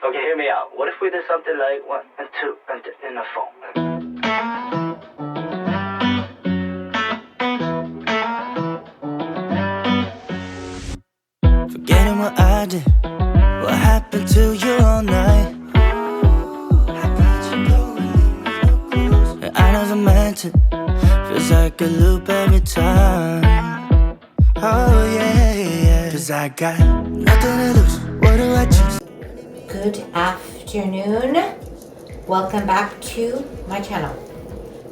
Okay, hear me out. What if we did something like 1 and 2 and in the phone? Forgetting what I did, what happened to you all night. And I never meant it, feels like a loop every time. Oh yeah, yeah. Cause I got nothing to lose, what do I choose? Good afternoon. Welcome back to my channel,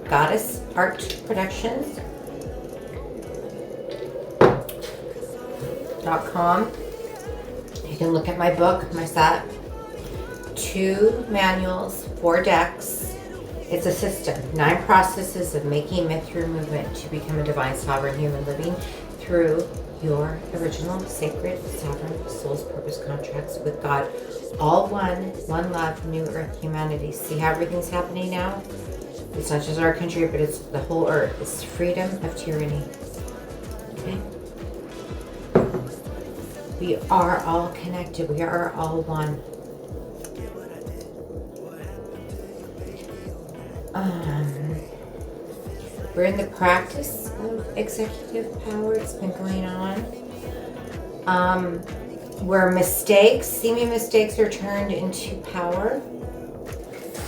Goddess Art Productions.com. You can look at my book, my set, 2 manuals, 4 decks. It's a system, 9 processes of making myth through movement to become a divine sovereign human living through your original sacred sovereign soul's purpose contracts with God. All one love, new earth, humanity. See how everything's happening now? It's not just our country, but it's the whole earth. It's freedom of tyranny. Okay? We are all connected. We are all one. We're in the practice of executive power. It's been going on. Where seeming mistakes are turned into power.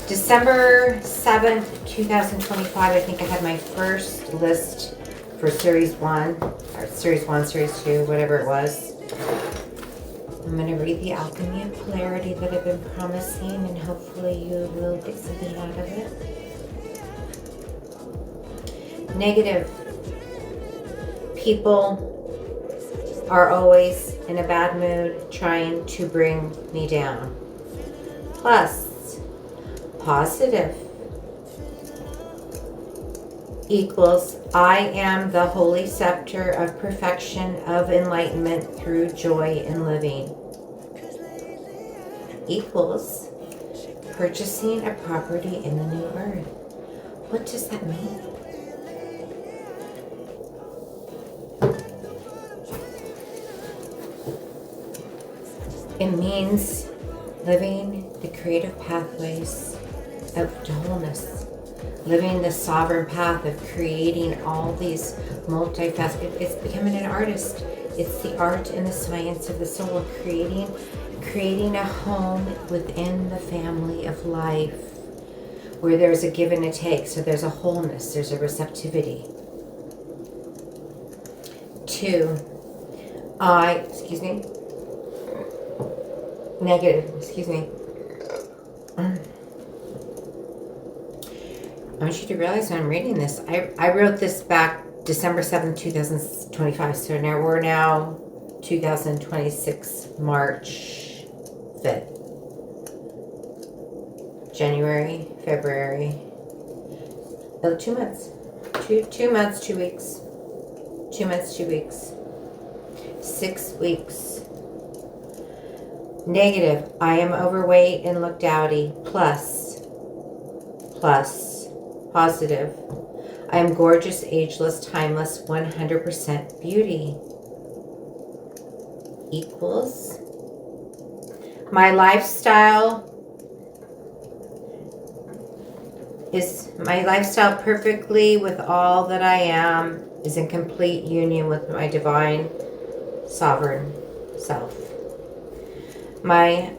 December 7th, 2025, I think I had my first list for Series 1, or Series 1, Series 2, whatever it was. I'm going to read the alchemy of polarity that I've been promising, and hopefully you will get something out of it. Negative. People are always in a bad mood trying to bring me down. Plus, positive equals I am the holy scepter of perfection of enlightenment through joy in living. Equals purchasing a property in the new earth. What does that mean? It means living the creative pathways of wholeness, living the sovereign path of creating all these multifaceted. It's becoming an artist. It's the art and the science of the soul of creating a home within the family of life where there's a give and a take. So there's a wholeness, there's a receptivity. 2, negative. I want you to realize when I'm reading this, I wrote this back December 7th, 2025. So now we're 2026, March 5th. January, February. 2 months. 2 months, 2 weeks. 2 months, 2 weeks. 6 weeks. Negative, I am overweight and look dowdy. Plus, positive, I am gorgeous, ageless, timeless, 100% beauty. Equals, my lifestyle perfectly with all that I am is in complete union with my divine sovereign self. My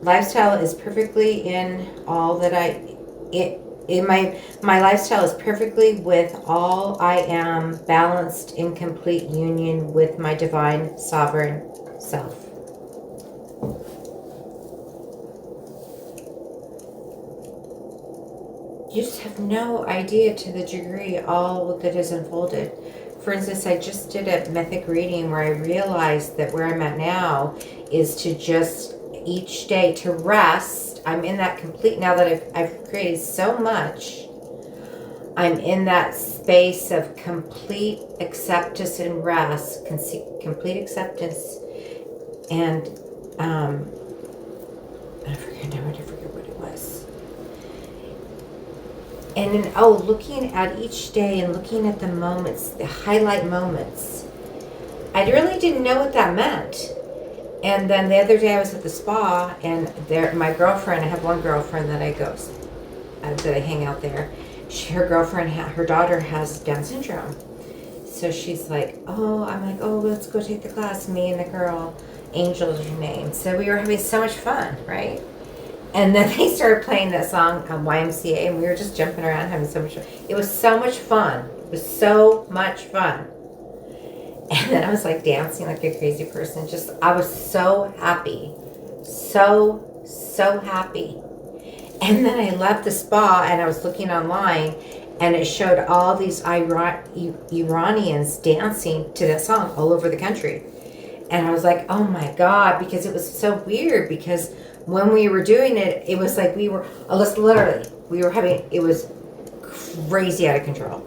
lifestyle is perfectly in all that my lifestyle is perfectly with all I am, balanced in complete union with my divine sovereign self. You just have no idea to the degree all that is unfolded. For instance, I just did a mythic reading where I realized that where I'm at now is to just each day to rest. I'm in that complete, now that I've created so much, I'm in that space of complete acceptance and rest, complete acceptance, and I forget what it was. And then, looking at each day and looking at the moments, the highlight moments. I really didn't know what that meant. And then the other day I was at the spa, and there, my girlfriend, I have one girlfriend that I go, that I hang out there. Her girlfriend, her daughter has Down syndrome. So she's like, oh, I'm like, oh, let's go take the class. Me and the girl, Angel is her name. So we were having so much fun, right? And then they started playing that song on YMCA, and we were just jumping around having so much fun. It was so much fun. It was so much fun. And then I was like dancing like a crazy person. Just, I was so happy. So happy. And then I left the spa and I was looking online, and it showed all these Iranians dancing to that song all over the country. And I was like, oh my God, because it was so weird, because when we were doing it, it was like we were having, it was crazy out of control.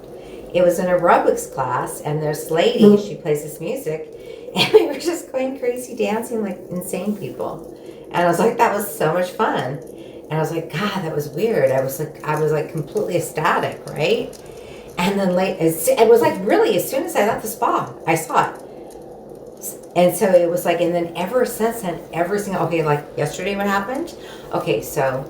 It was an aerobics class, and this lady, she plays this music, and we were just going crazy dancing like insane people. And I was like, that was so much fun. And I was like, God, that was weird. I was like completely ecstatic, right? And then it was like really, as soon as I left the spa, I saw it. And so it was like, and then ever since then, okay, like yesterday what happened? Okay, so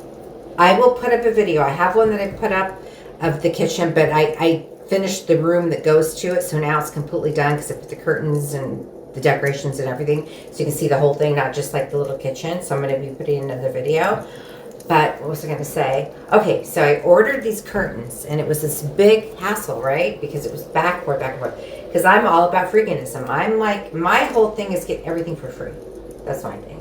I will put up a video. I have one that I put up of the kitchen, but I finished the room that goes to it. So now it's completely done, because I put the curtains and the decorations and everything. So you can see the whole thing, not just like the little kitchen. So I'm going to be putting another video. But what was I going to say? Okay, so I ordered these curtains, and it was this big hassle, right? Because it was backward. Because I'm all about freeganism. I'm like, my whole thing is get everything for free. That's my thing.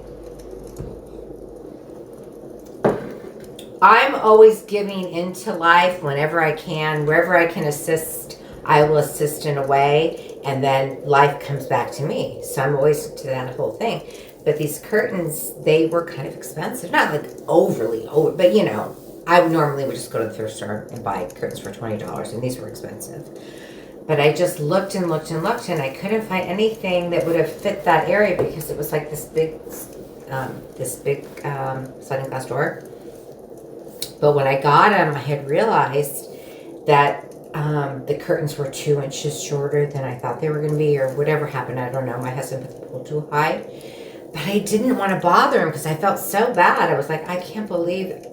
I'm always giving into life whenever I can. Wherever I can assist, I will assist in a way. And then life comes back to me. So I'm always to that whole thing. But these curtains, they were kind of expensive. Not like overly over, but you know, I normally would just go to the thrift store and buy curtains for $20, and these were expensive. But I just looked and looked and looked, and I couldn't find anything that would have fit that area, because it was like this big sliding glass door. But when I got them, I had realized that the curtains were 2 inches shorter than I thought they were going to be, or whatever happened. I don't know. My husband put the pole too high. But I didn't want to bother him, because I felt so bad. I was like, I can't believe it.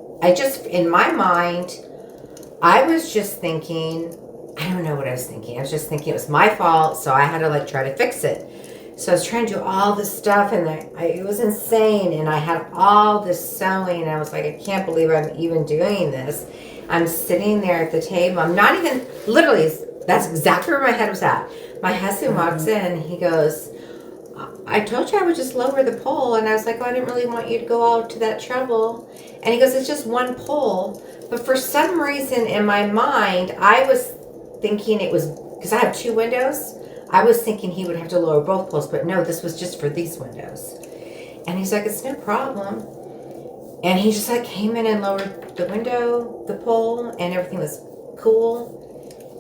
In my mind, I was just thinking, I don't know what I was thinking. I was just thinking it was my fault, so I had to like try to fix it. So I was trying to do all this stuff, and it was insane. And I had all this sewing, and I was like, I can't believe I'm even doing this. I'm sitting there at the table. I'm not even, literally, that's exactly where my head was at. My husband walks in, and he goes, I told you I would just lower the pole. And I was like, oh, I didn't really want you to go out to that trouble. And he goes, it's just one pole. But for some reason in my mind, I was thinking it was, because I have 2 windows, I was thinking he would have to lower both poles. But no, this was just for these windows. And he's like, it's no problem. And he just like came in and lowered the window, the pole, and everything was cool.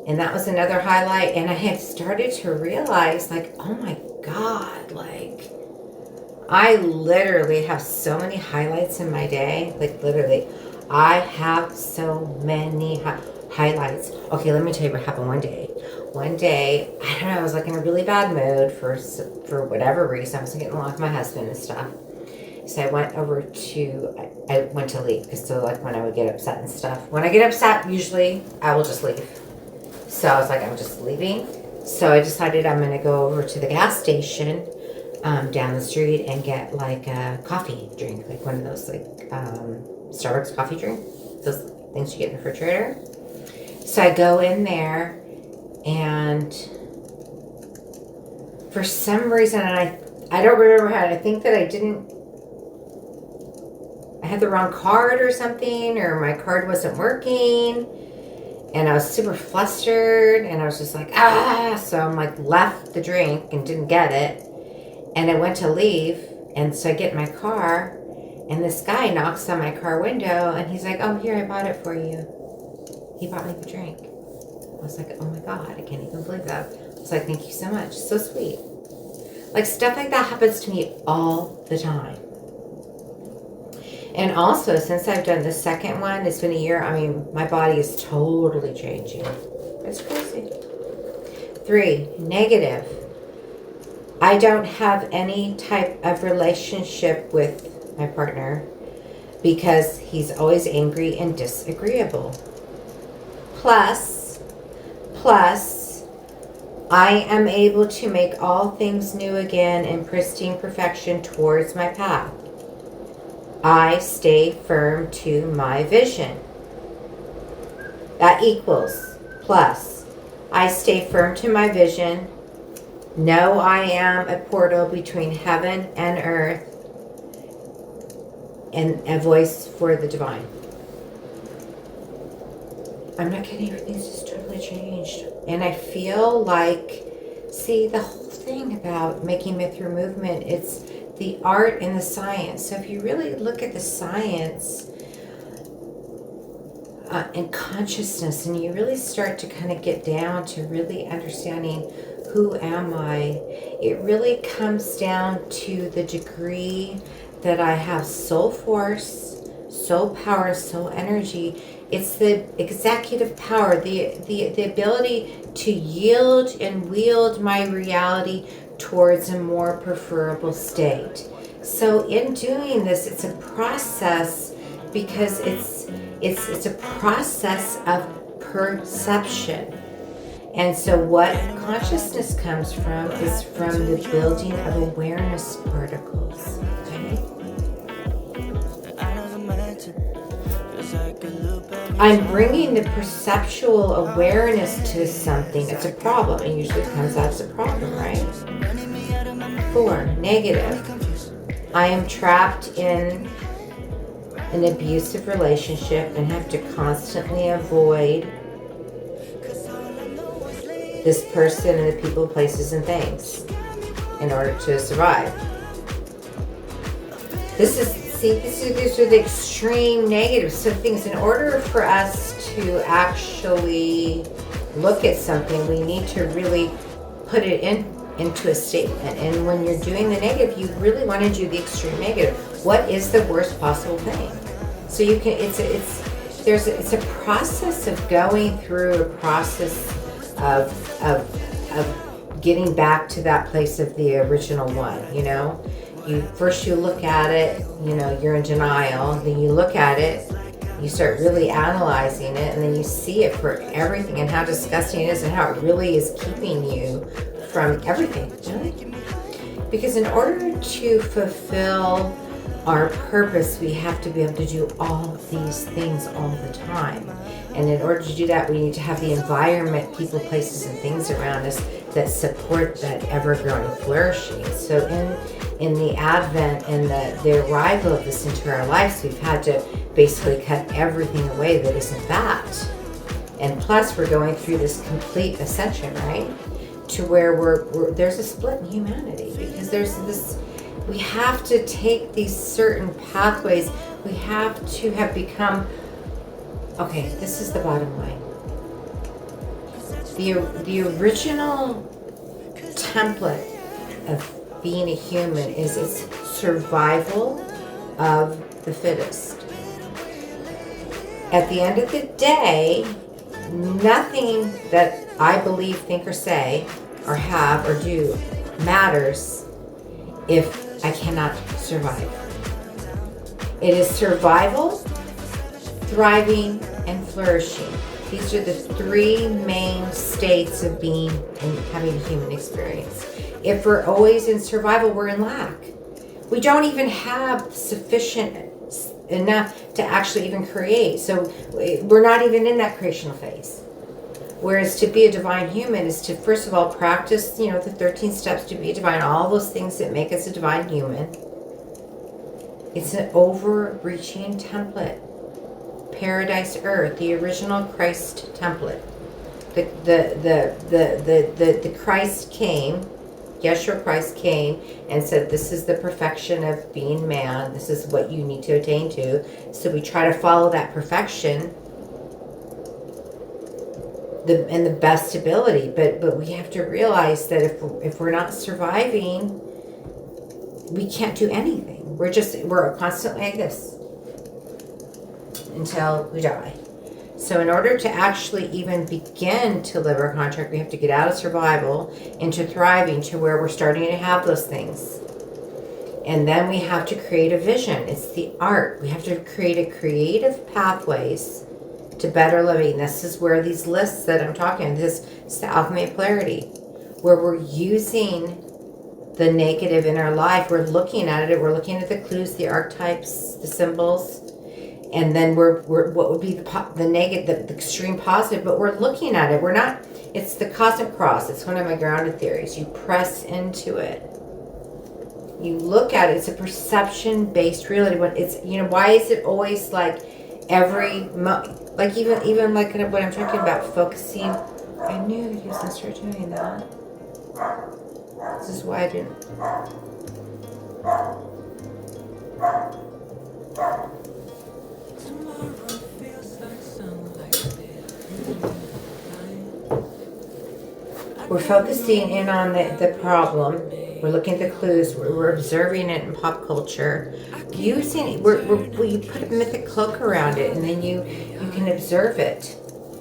And that was another highlight. And I had started to realize, like, oh my God, like, I literally have so many highlights in my day. Like, literally, I have so many highlights. Okay, let me tell you what happened one day. One day, I don't know, I was like in a really bad mood for whatever reason. I wasn't getting along with my husband and stuff. So I went to leave, because so like when I would get upset and stuff. When I get upset, usually I will just leave. So I was like, I'm just leaving. So I decided I'm going to go over to the gas station down the street and get like a coffee drink, like one of those like Starbucks coffee drink, those things you get in the refrigerator. So I go in there, and for some reason, and I don't remember how, I think that I had the wrong card or something, or my card wasn't working. And I was super flustered, and I was just like, so I'm like left the drink and didn't get it. And I went to leave, and so I get in my car, and this guy knocks on my car window, and he's like, oh, here, I bought it for you. He bought me the drink. I was like, oh my God, I can't even believe that. I was like, thank you so much. So sweet. Like, stuff like that happens to me all the time. And also, since I've done the second one, it's been a year. I mean, my body is totally changing. It's crazy. 3, negative. I don't have any type of relationship with my partner because he's always angry and disagreeable. Plus, I am able to make all things new again in pristine perfection towards my path. I stay firm to my vision. That equals plus. I stay firm to my vision. Know I am a portal between heaven and earth and a voice for the divine. I'm not kidding, everything's just totally changed. And I feel like, see, the whole thing about making myth through movement, it's the art and the science. So if you really look at the science and consciousness, and you really start to kind of get down to really understanding who am I, it really comes down to the degree that I have soul force, soul power, soul energy. It's the executive power, the ability to yield and wield my reality towards a more preferable state. So in doing this, it's a process because it's a process of perception. And so what consciousness comes from is from the building of awareness particles. Okay? I'm bringing the perceptual awareness to something. It's a problem. It usually comes out as a problem, right? 4, negative. I am trapped in an abusive relationship and have to constantly avoid this person and the people, places, and things in order to survive. These are the extreme negatives. So things, in order for us to actually look at something, we need to really put it into a statement. And when you're doing the negative, you really want to do the extreme negative. What is the worst possible thing? So you can. It's a process of going through a process of getting back to that place of the original one. You know, you look at it. You know, you're in denial. Then you look at it. You start really analyzing it, and then you see it for everything and how disgusting it is and how it really is keeping you from everything. Really. Because in order to fulfill our purpose, we have to be able to do all these things all the time. And in order to do that, we need to have the environment, people, places, and things around us that support that ever-growing flourishing. So in the advent and the arrival of this into our lives, we've had to basically cut everything away that isn't that. And plus, we're going through this complete ascension, right? To where there's a split in humanity, because there's this. We have to take these certain pathways. We have to have become. Okay, this is the bottom line. The original template of being a human is its survival of the fittest. At the end of the day, nothing that I believe, think, or say, or have, or do matters if I cannot survive. It is survival, thriving, and flourishing. These are the 3 main states of being and having a human experience. If we're always in survival, we're in lack. We don't even have sufficient enough to actually even create. So we're not even in that creational phase. Whereas to be a divine human is to, first of all, practice, the 13 steps to be divine, all those things that make us a divine human. It's an overreaching template. Paradise Earth, the original Christ template. The Christ came, Yeshua Christ came and said, this is the perfection of being man. This is what you need to attain to. So we try to follow that perfection and the best ability, but we have to realize that if we're not surviving, we can't do anything. We're constantly like this until we die. So in order to actually even begin to live our contract, we have to get out of survival into thriving, to where we're starting to have those things. And then we have to create a vision. It's the art. We have to create a creative pathways to better living. This is where these lists that I'm talking, this is the alchemy of polarity, where we're using the negative in our life. We're looking at it. We're looking at the clues, the archetypes, the symbols, and then we're what would be the negative, the extreme positive. But we're looking at it. We're not. It's the cosmic cross. It's one of my grounded theories. You press into it. You look at it. It's a perception-based reality. When it's, why is it always like every like even like what I'm talking about, focusing. I knew he was gonna start doing that. This is why I didn't. We're focusing in on the problem. We're looking at the clues. We're observing it in pop culture. Using you put a mythic cloak around it, and then you can observe it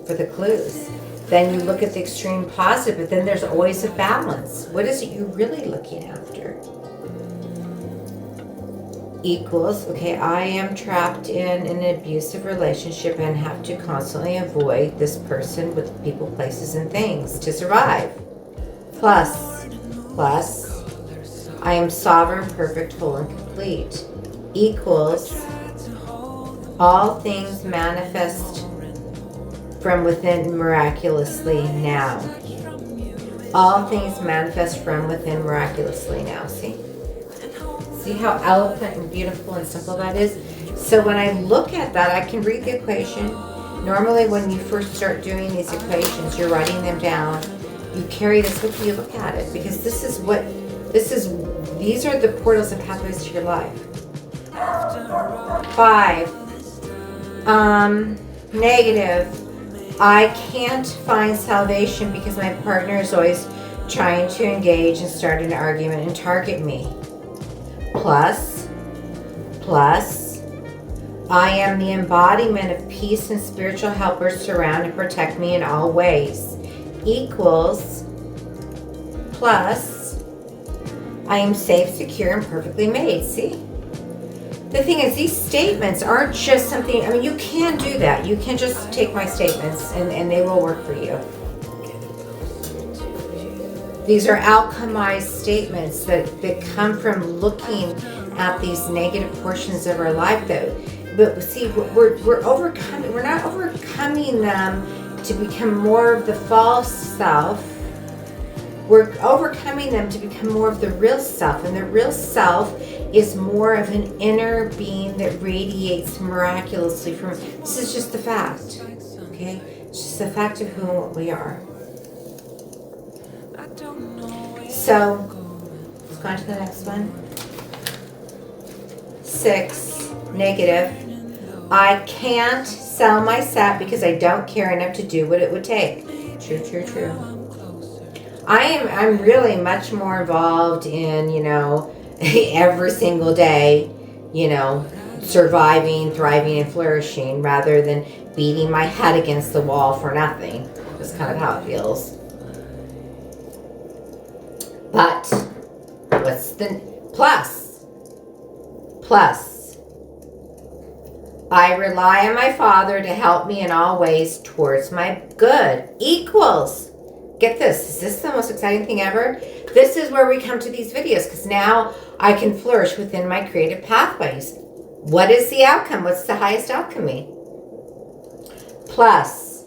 for the clues. Then you look at the extreme positive, but then there's always a balance. What is it you're really looking after? Equals, okay, I am trapped in an abusive relationship and have to constantly avoid this person with people, places, and things to survive. Plus, I am sovereign, perfect, whole, and complete. Equals, all things manifest from within miraculously now. All things manifest from within miraculously now. See how eloquent and beautiful and simple that is? So when I look at that, I can read the equation. Normally when you first start doing these equations, you're writing them down. You carry this with you, look at it, because these are the portals and pathways to your life. 5, negative. I can't find salvation because my partner is always trying to engage and start an argument and target me. Plus, I am the embodiment of peace and spiritual helpers surround and protect me in all ways. Equals, plus, I am safe, secure, and perfectly made. See? The thing is, these statements aren't just something, you can do that. You can just take my statements and they will work for you. These are alchemized statements that come from looking at these negative portions of our life, though. But see, we're overcoming. We're not overcoming them to become more of the false self. We're overcoming them to become more of the real self, and the real self is more of an inner being that radiates miraculously from. This is just the fact, okay? It's just the fact of who and what we are. So, let's go on to the next one. 6, negative. I can't sell my set because I don't care enough to do what it would take. True. I'm really much more involved in, every single day, surviving, thriving, and flourishing rather than beating my head against the wall for nothing. That's kind of how it feels. But what's the plus? I rely on my Father to help me in all ways towards my good. Equals. Get this. Is this the most exciting thing ever? This is where we come to these videos, because now I can flourish within my creative pathways. What is the outcome? What's the highest alchemy? Plus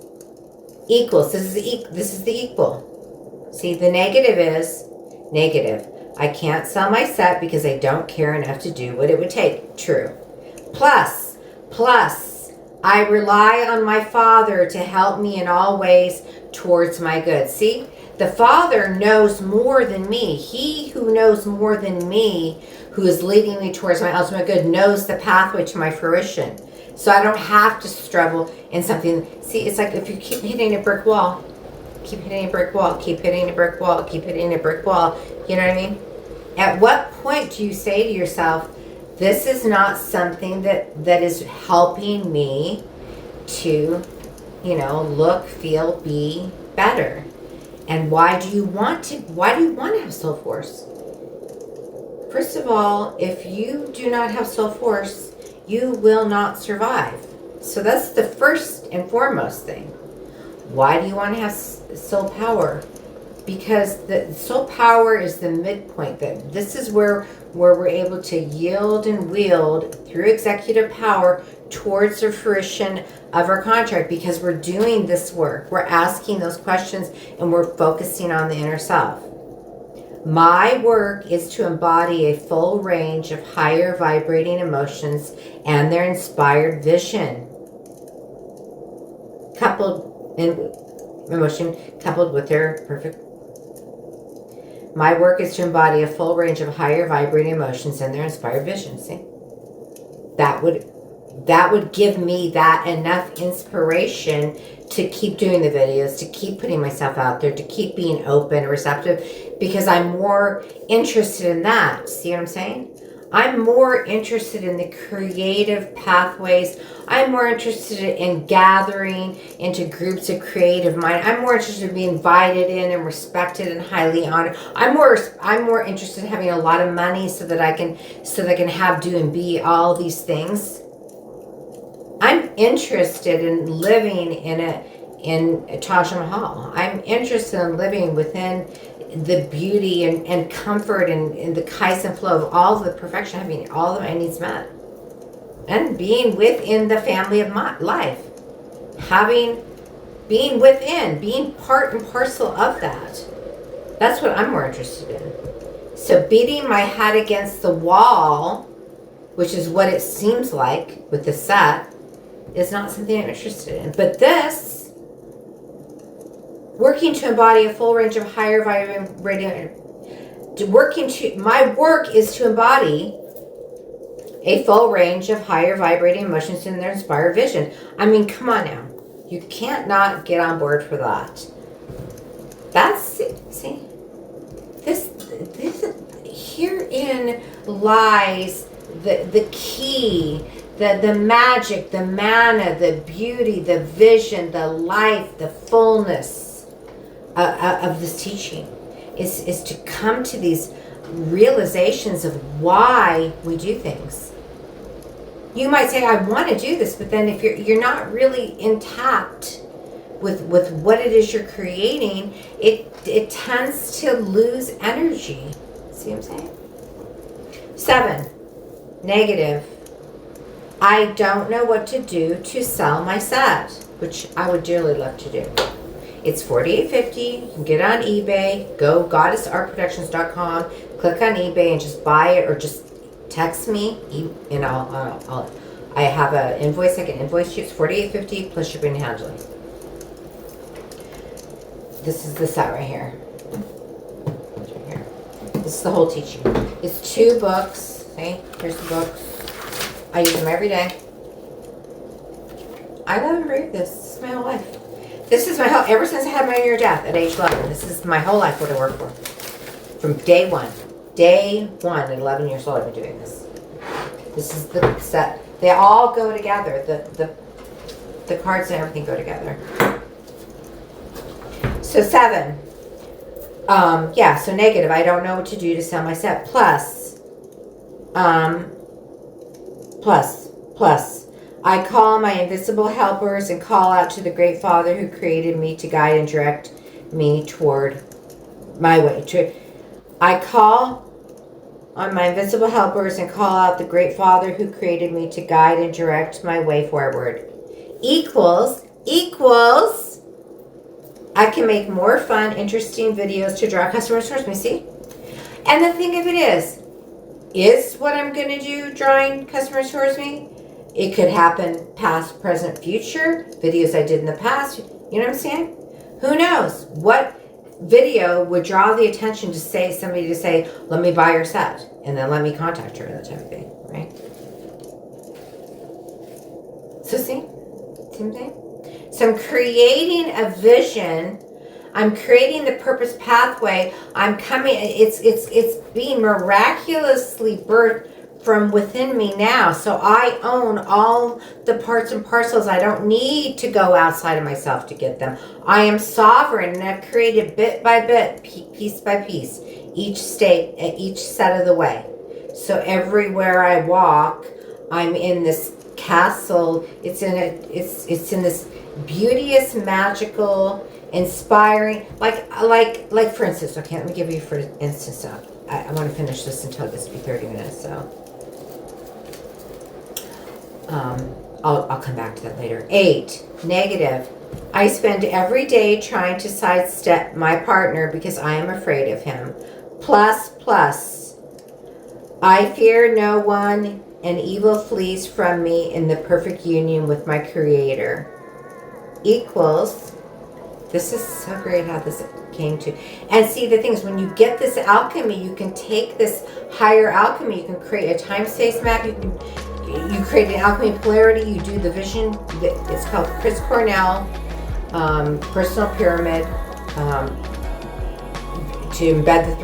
equals. This is the equal. See, the negative is negative. I can't sell my set because I don't care enough to do what it would take. True. Plus, I rely on my Father to help me in all ways towards my good. See, the Father knows more than me. He who knows more than me, who is leading me towards my ultimate good, knows the pathway to my fruition. So I don't have to struggle in something. See, it's like if you keep hitting a brick wall, keep hitting a brick wall, keep hitting a brick wall, keep hitting a brick wall. You know what I mean? At what point do you say to yourself, this is not something that is helping me to look, feel, be better. And why do you want to have soul force? First of all, if you do not have soul force, you will not survive. So that's the first and foremost thing. Why do you want to have soul power? Because the soul power is the midpoint. That this is where we're able to yield and wield through executive power towards the fruition of our contract, because we're doing this work. We're asking those questions and we're focusing on the inner self. My work is to embody a full range of higher vibrating emotions and their inspired vision. Coupled with their perfect. My work is to embody a full range of higher vibrating emotions and their inspired vision. See? That would give me that enough inspiration to keep doing the videos, to keep putting myself out there, to keep being open and receptive, because I'm more interested in that. See what I'm saying? I'm more interested in the creative pathways. I'm more interested in gathering into groups of creative mind. I'm more interested in being invited in and respected and highly honored. I'm more interested in having a lot of money so that I can have, do, and be all these things. I'm interested in living in Taj Mahal. I'm interested in living within the beauty and comfort and the kais and flow of all the perfection, having all of my needs met, and being within the family of my life, being part and parcel of that. That's what I'm more interested in. So beating my head against the wall, which is what it seems like with the set, is not something I'm interested in. But this, working to embody a full range of higher vibrating, my work is to embody a full range of higher vibrating emotions in their inspired vision. I mean, come on now. You can't not get on board for that. See, this herein lies the key, the magic, the mana, the beauty, the vision, the life, the fullness of this teaching is to come to these realizations of why we do things. You might say, I want to do this, but then if you're not really intact with what it is you're creating, it tends to lose energy. See what I'm saying? 7, negative. I don't know what to do to sell my set, which I would dearly love to do. It's $48.50. You can get it on eBay. Go goddessartproductions.com, click on eBay and just buy it, or just text me, and I have an invoice. I can invoice you. It's $48.50 plus shipping and handling. This is the set right here. This is the whole teaching. It's 2 books. See, here's the books. I use them every day. I love and breathe this. This is my whole life. This is my whole, ever since I had my near-death at age 11, this is my whole life what I work for. From day one. Day one, at 11 years old, I've been doing this. This is the set. They all go together. The cards and everything go together. So 7. So negative. I don't know what to do to sell my set. Plus. I call my invisible helpers and call out to the Great Father who created me to guide and direct me toward my way. I call on my invisible helpers and call out the Great Father who created me to guide and direct my way forward. Equals, I can make more fun, interesting videos to draw customers towards me, see? And the thing of it is what I'm going to do drawing customers towards me? It could happen past, present, future, videos I did in the past. You know what I'm saying? Who knows? What video would draw the attention to somebody to say, let me buy your set, and then let me contact her, that type of thing, right? So see? Same thing? So I'm creating a vision. I'm creating the purpose pathway. I'm coming, it's being miraculously birthed from within me now. So I own all the parts and parcels. I don't need to go outside of myself to get them. I am sovereign, and I've created bit by bit, piece by piece, each state, each set of the way. So everywhere I walk, I'm in this castle. It's in this beauteous, magical, inspiring, like for instance, okay, let me give you for instance, I want to finish this until it gets to be 30 minutes, so I'll come back to that later. 8, negative. I spend every day trying to sidestep my partner because I am afraid of him. Plus, I fear no one, and evil flees from me in the perfect union with my Creator. Equals, this is so great how this came to. And see, the thing is, when you get this alchemy, you can take this higher alchemy, you can create a time-space map, you create an alchemy polarity, you do the vision, it's called Chris Cornell personal pyramid, to embed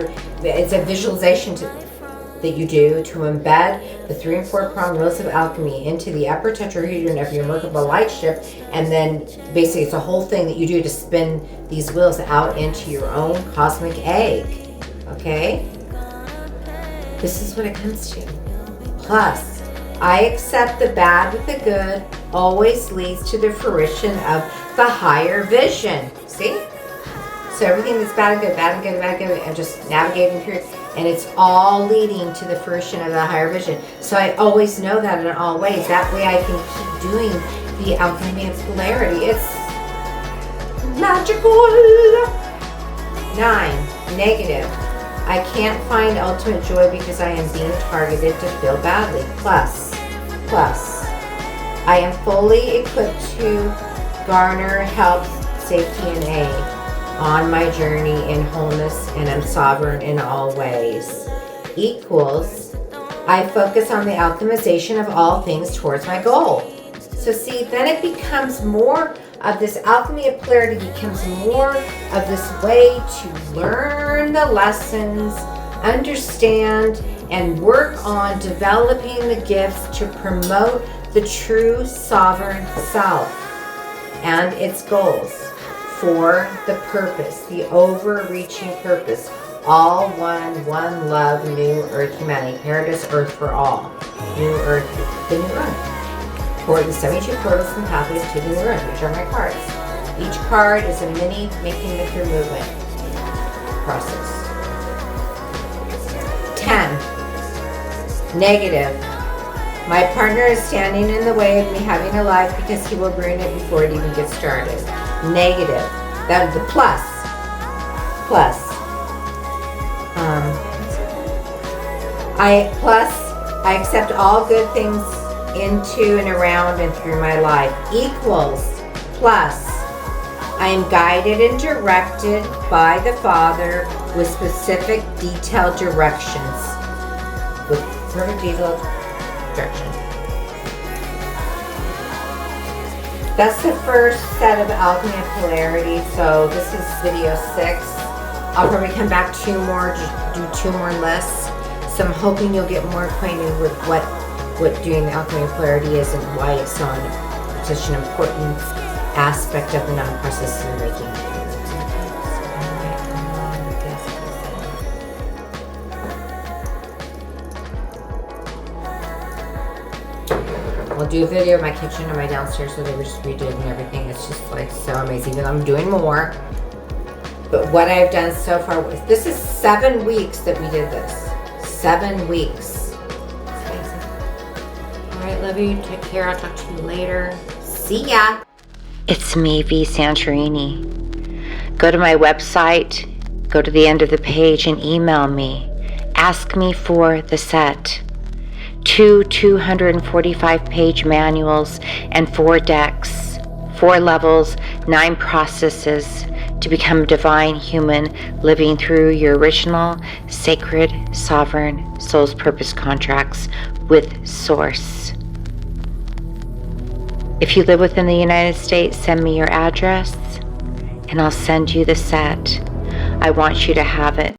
it's a visualization that you do to embed the 3 and 4 prong wheels of alchemy into the upper tetrahedron of your Merkaba light shift, and then basically it's a whole thing that you do to spin these wheels out into your own cosmic egg. Okay? This is what it comes to. Plus, I accept the bad with the good always leads to the fruition of the higher vision. See? So everything that's bad and good, and just navigating through it, and it's all leading to the fruition of the higher vision. So I always know that in all ways. That way I can keep doing the alchemy of polarity. It's magical. 9, negative. I can't find ultimate joy because I am being targeted to feel badly. Plus, I am fully equipped to garner health, safety, and aid on my journey in wholeness, and I'm sovereign in all ways. Equals, I focus on the alchemization of all things towards my goal. So see, then it becomes more of this alchemy of polarity, becomes more of this way to learn the lessons, understand, and work on developing the gifts to promote the true sovereign self and its goals for the purpose, the overreaching purpose. All one love, new earth humanity. Paradise, earth for all. New earth, the new earth. For the 72 portals and pathways to the new earth, which are my cards. Each card is a mini making the through movement process. 10, negative. My partner is standing in the way of me having a life because he will ruin it before it even gets started. Negative. That's the plus. I accept all good things into and around and through my life. Equals, plus, I am guided and directed by the Father with specific detailed directions. With perfect detailed directions. That's the first set of alchemy of polarity. So this is video 6. I'll probably come back 2 more, just do 2 more lists. So I'm hoping you'll get more acquainted with what doing the alchemy of polarity is and why it's such an important aspect of the non-process in making. I'll do a video of my kitchen and my downstairs that I just redid and everything. It's just like so amazing. And I'm doing more. But what I've done so far, this is 7 weeks that we did this. 7 weeks. It's amazing. All right, love you. Take care. I'll talk to you later. See ya. It's me, V. Santorini. Go to my website, go to the end of the page and email me. Ask me for the set. 2 245-page manuals and 4 decks, 4 levels, 9 processes to become a divine human living through your original, sacred, sovereign, soul's purpose contracts with Source. If you live within the United States, send me your address and I'll send you the set. I want you to have it